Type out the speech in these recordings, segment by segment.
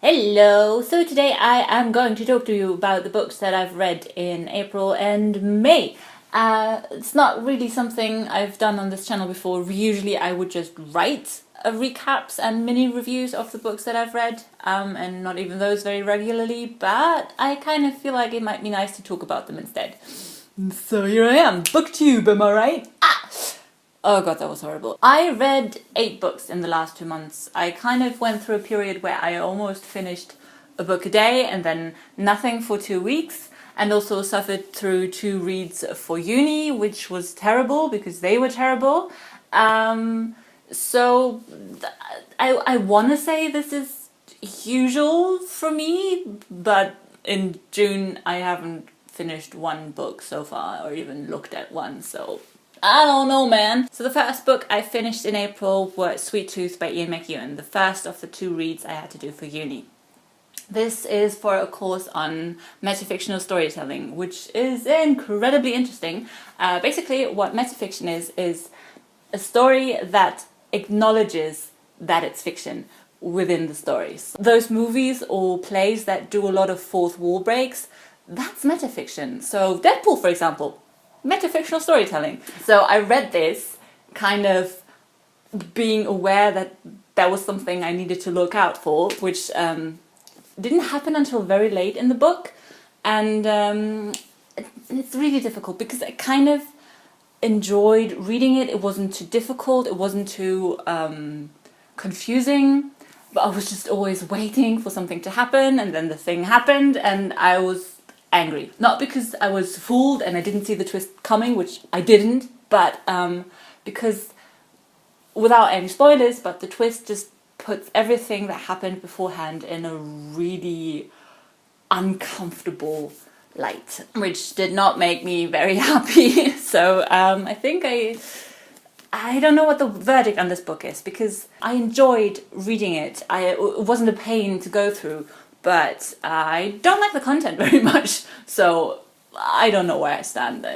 Hello! So today I am going to talk to you about the books that I've read in April and May. It's not really something I've done on this channel before. Usually I would just write recaps and mini reviews of the books that I've read, and not even those very regularly, but I kind of feel like it might be nice to talk about them instead. So here I am, booktube, am I right? Oh god, that was horrible. I read 8 books in the last 2 months. I kind of went through a period where I almost finished a book a day and then nothing for 2 weeks, and also suffered through 2 reads for uni, which was terrible because they were terrible. So I want to say this is usual for me, but in June I haven't finished 1 book so far or even looked at one, so I don't know, man. So the first book I finished in April was Sweet Tooth by Ian McEwan, the first of the 2 reads I had to do for uni. This is for a course on metafictional storytelling, which is incredibly interesting. Basically, what metafiction is a story that acknowledges that it's fiction within the stories. Those movies or plays that do a lot of fourth wall breaks, that's metafiction. So Deadpool, for example. Metafictional storytelling. So I read this kind of being aware that that was something I needed to look out for, which didn't happen until very late in the book, and it's really difficult because I kind of enjoyed reading it. It wasn't too difficult, it wasn't too confusing, but I was just always waiting for something to happen, and then the thing happened and I was angry. Not because I was fooled and I didn't see the twist coming, which I didn't, but because, without any spoilers, but the twist just puts everything that happened beforehand in a really uncomfortable light, which did not make me very happy. So I think I don't know what the verdict on this book is, because I enjoyed reading it. It wasn't a pain to go through, but I don't like the content very much, so I don't know where I stand.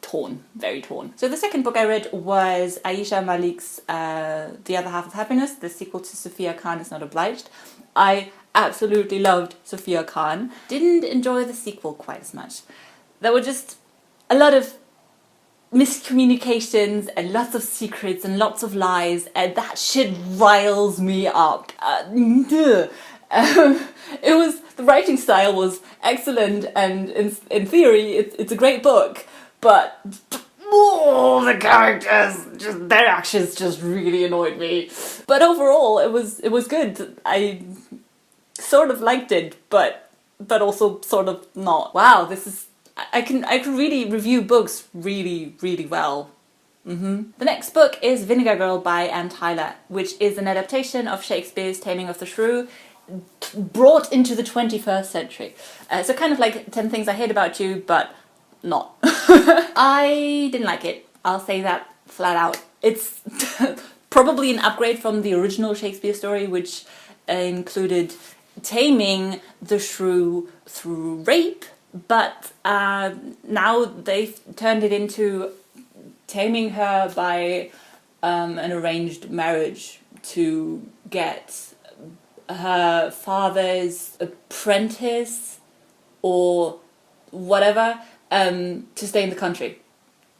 Torn, very torn. So the second book I read was Aisha Malik's The Other Half of Happiness, the sequel to Sophia Khan Is Not Obliged. I absolutely loved Sophia Khan. Didn't enjoy the sequel quite as much. There were just a lot of miscommunications and lots of secrets and lots of lies, and that shit riles me up. It was, the writing style was excellent, and in theory it's a great book, but the characters, just their actions just really annoyed me. But overall it was good. I sort of liked it, but also sort of not. Wow, this is, I can really review books really well. The next book is Vinegar Girl by Anne Tyler, which is an adaptation of Shakespeare's Taming of the Shrew, brought into the 21st century. So kind of like 10 Things I Hate About You, but not. I didn't like it. I'll say that flat out. It's probably an upgrade from the original Shakespeare story, which included taming the shrew through rape, but now they've turned it into taming her by an arranged marriage to get her father's apprentice or whatever to stay in the country.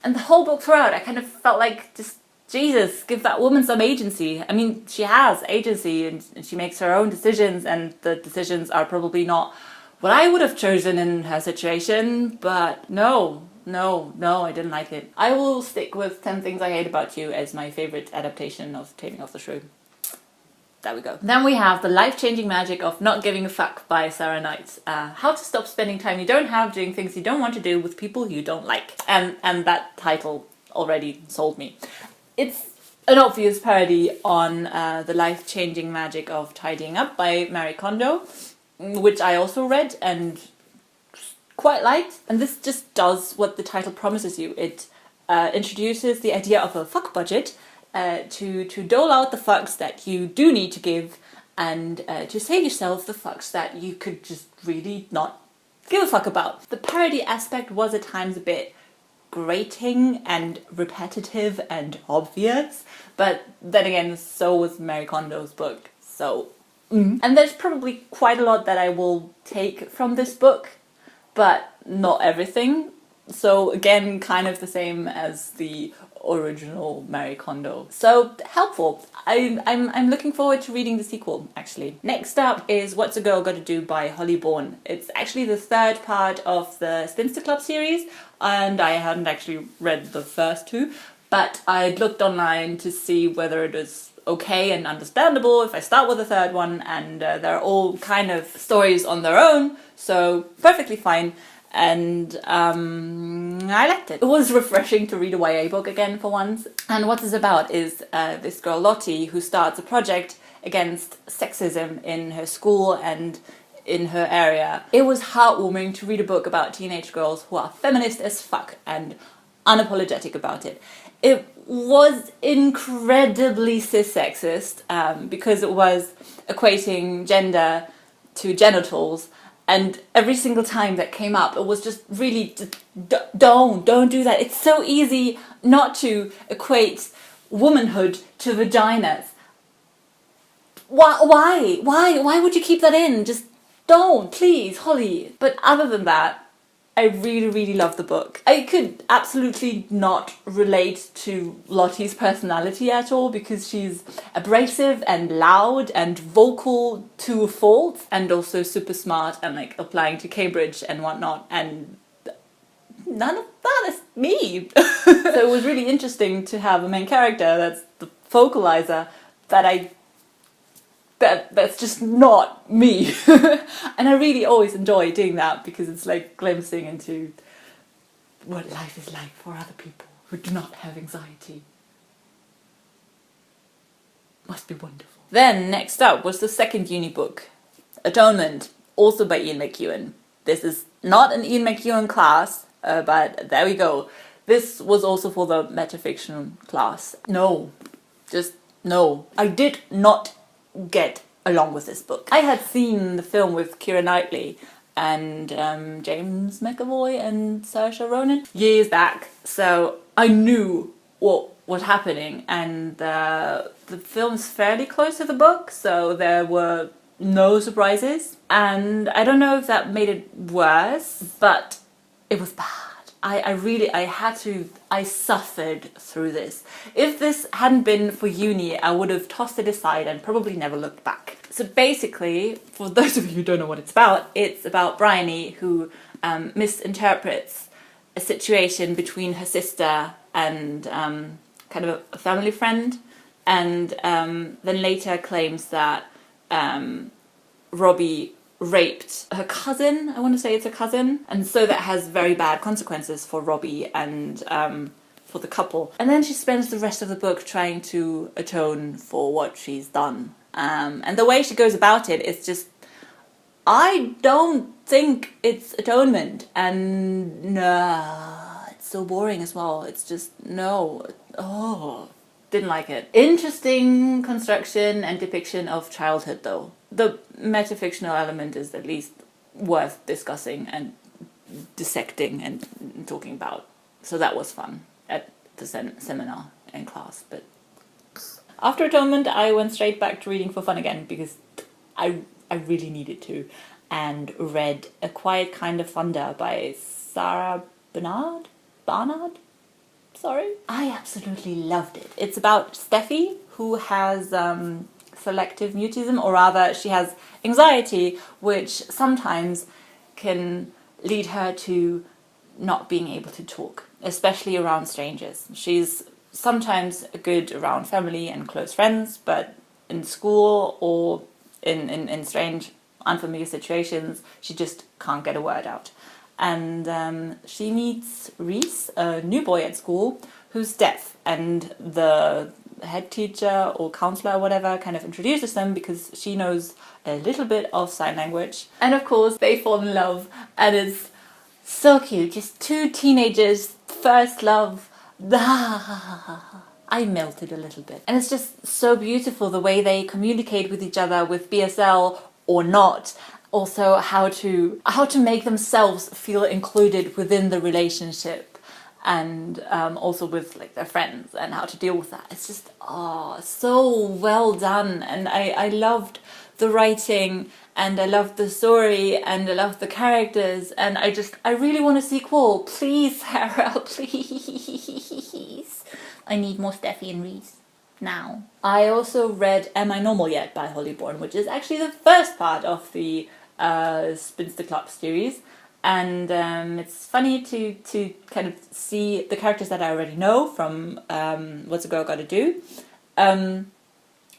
And the whole book throughout I kind of felt like, just Jesus, give that woman some agency. I mean, she has agency and she makes her own decisions, and the decisions are probably not what I would have chosen in her situation, but no, I didn't like it. I will stick with 10 Things I Hate About You as my favourite adaptation of Taming of the Shrew. There we go. Then we have The Life-Changing Magic of Not Giving a Fuck by Sarah Knight. How to stop spending time you don't have doing things you don't want to do with people you don't like. And that title already sold me. It's an obvious parody on The Life-Changing Magic of Tidying Up by Marie Kondo, which I also read and quite liked. And this just does what the title promises you. It introduces the idea of a fuck budget, to dole out the fucks that you do need to give, and to save yourself the fucks that you could just really not give a fuck about. The parody aspect was at times a bit grating and repetitive and obvious, but then again, so was Marie Kondo's book, so And there's probably quite a lot that I will take from this book, but not everything. So again, kind of the same as the original Marie Kondo. So helpful. I'm looking forward to reading the sequel, actually. Next up is What's a Girl Gotta Do by Holly Bourne. It's actually the third part of the Spinster Club series, and I hadn't actually read the first two, but I'd looked online to see whether it was okay and understandable if I start with the third one, and they're all kind of stories on their own, so perfectly fine. And I liked it. It was refreshing to read a YA book again for once. And what it's about is this girl Lottie, who starts a project against sexism in her school and in her area. It was heartwarming to read a book about teenage girls who are feminist as fuck and unapologetic about it. It was incredibly cis-sexist because it was equating gender to genitals. And every single time that came up, it was just really, don't do that. It's so easy not to equate womanhood to vaginas. Why would you keep that in? Just don't, please, Holly. But other than that, I really love the book. I could absolutely not relate to Lottie's personality at all because she's abrasive and loud and vocal to a fault, and also super smart and like applying to Cambridge and whatnot, and none of that is me. So it was really interesting to have a main character that's the vocalizer that's just not me. And I really always enjoy doing that because it's like glimpsing into what life is like for other people who do not have anxiety. Must be wonderful. Then next up was the second uni book, Atonement, also by Ian McEwan. This is not an Ian McEwan class, but there we go. This was also for the metafiction class. No. I did not get along with this book. I had seen the film with Keira Knightley and James McAvoy and Saoirse Ronan years back, so I knew what was happening, and the film's fairly close to the book, so there were no surprises, and I don't know if that made it worse, but it was bad. I suffered through this. If this hadn't been for uni, I would have tossed it aside and probably never looked back. So basically, for those of you who don't know what it's about Bryony, who misinterprets a situation between her sister and kind of a family friend, and then later claims that Robbie raped her cousin. I want to say it's a cousin, and so that has very bad consequences for Robbie and for the couple. And then she spends the rest of the book trying to atone for what she's done, and the way she goes about it is just, I don't think it's atonement, and it's so boring as well. It's just didn't like it. Interesting construction and depiction of childhood though. The metafictional element is at least worth discussing and dissecting and talking about. So that was fun at the seminar in class. But after Atonement, I went straight back to reading for fun again because I really needed to, and read A Quiet Kind of Thunder by Sarah Barnard? Sorry. I absolutely loved it. It's about Steffi, who has selective mutism, or rather she has anxiety, which sometimes can lead her to not being able to talk, especially around strangers. She's sometimes good around family and close friends, but in school or in strange, unfamiliar situations, she just can't get a word out. And she meets Reese, a new boy at school, who's deaf, and the head teacher or counselor or whatever kind of introduces them because she knows a little bit of sign language. And of course they fall in love, and it's so cute. Just two teenagers, first love. I melted a little bit. And it's just so beautiful the way they communicate with each other with BSL or not. Also how to make themselves feel included within the relationship, and also with like their friends, and how to deal with that. It's just so well done, and I loved the writing, and I love the story, and I love the characters, and I really want a sequel. Please, Sarah, please. I need more Steffi and Reese now. I also read Am I Normal Yet by Holly Bourne, which is actually the first part of the Spinster Club series. And it's funny to kind of see the characters that I already know from What's a Girl Gotta Do,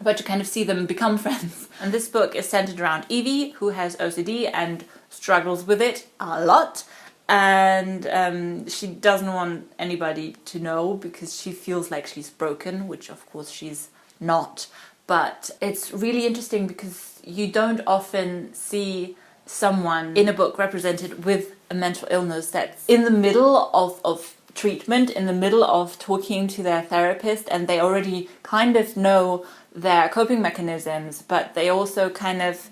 but to kind of see them become friends. And this book is centered around Evie, who has OCD and struggles with it a lot. And she doesn't want anybody to know because she feels like she's broken, which of course she's not. But it's really interesting because you don't often see someone in a book represented with a mental illness that's in the middle of treatment, in the middle of talking to their therapist, and they already kind of know their coping mechanisms, but they also kind of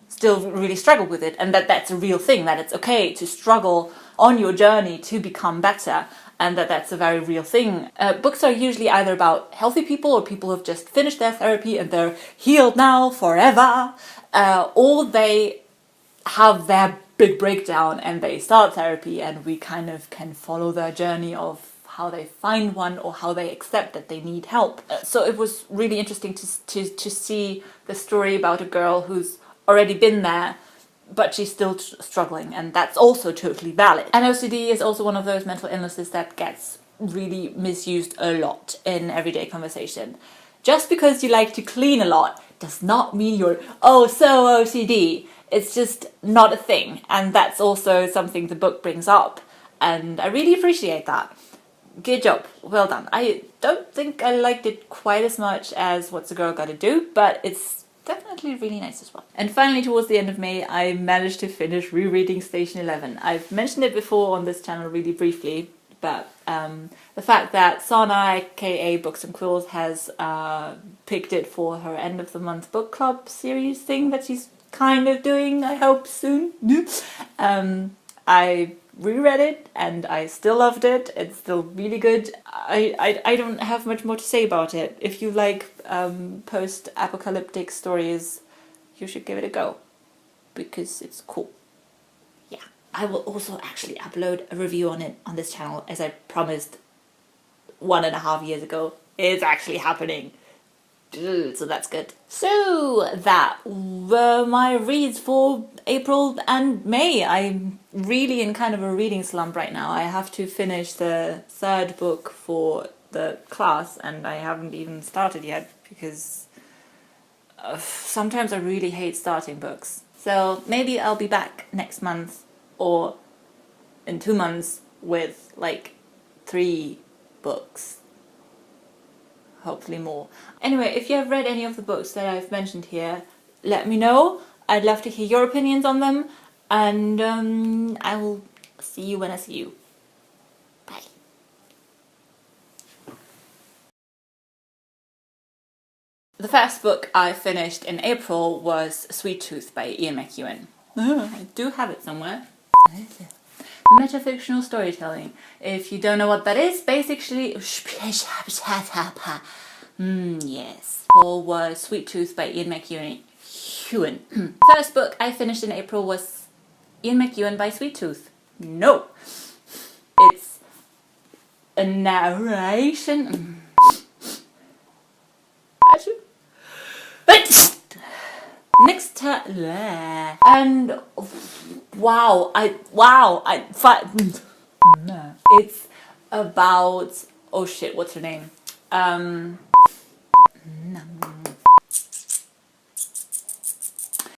still really struggle with it, and that's a real thing, that it's okay to struggle on your journey to become better, and that's a very real thing. Books are usually either about healthy people or people who've just finished their therapy and they're healed now forever, or they have their big breakdown and they start therapy, and we kind of can follow their journey of how they find one or how they accept that they need help. So it was really interesting to see the story about a girl who's already been there, but she's still struggling, and that's also totally valid. And OCD is also one of those mental illnesses that gets really misused a lot in everyday conversation. Just because you like to clean a lot does not mean you're so OCD. It's just not a thing, and that's also something the book brings up, and I really appreciate that. Good job, well done. I don't think I liked it quite as much as What's a Girl Gotta Do, but it's definitely really nice as well. And finally, towards the end of May, I managed to finish rereading Station 11. I've mentioned it before on this channel really briefly, but the fact that Sana, aka Books and Quills, has picked it for her end of the month book club series thing that she's kind of doing, I hope, soon. I reread it and I still loved it. It's still really good. I don't have much more to say about it. If you like post-apocalyptic stories, you should give it a go because it's cool. Yeah. I will also actually upload a review on it on this channel, as I promised 1.5 years ago. It's actually happening. So that's good. So that were my reads for April and May. I'm really in kind of a reading slump right now. I have to finish the third book for the class, and I haven't even started yet because sometimes I really hate starting books. So maybe I'll be back next month or in 2 months with like 3 books. Hopefully more. Anyway, if you have read any of the books that I've mentioned here, let me know. I'd love to hear your opinions on them, and I will see you when I see you. Bye. The first book I finished in April was Sweet Tooth by Ian McEwan. I do have it somewhere. Metafictional storytelling. If you don't know what that is, basically... yes. Paul was Sweet Tooth by Ian McEwan. First book I finished in April was Ian McEwan by Sweet Tooth. No. It's a narration... Next time, and it's about, oh shit, what's her name?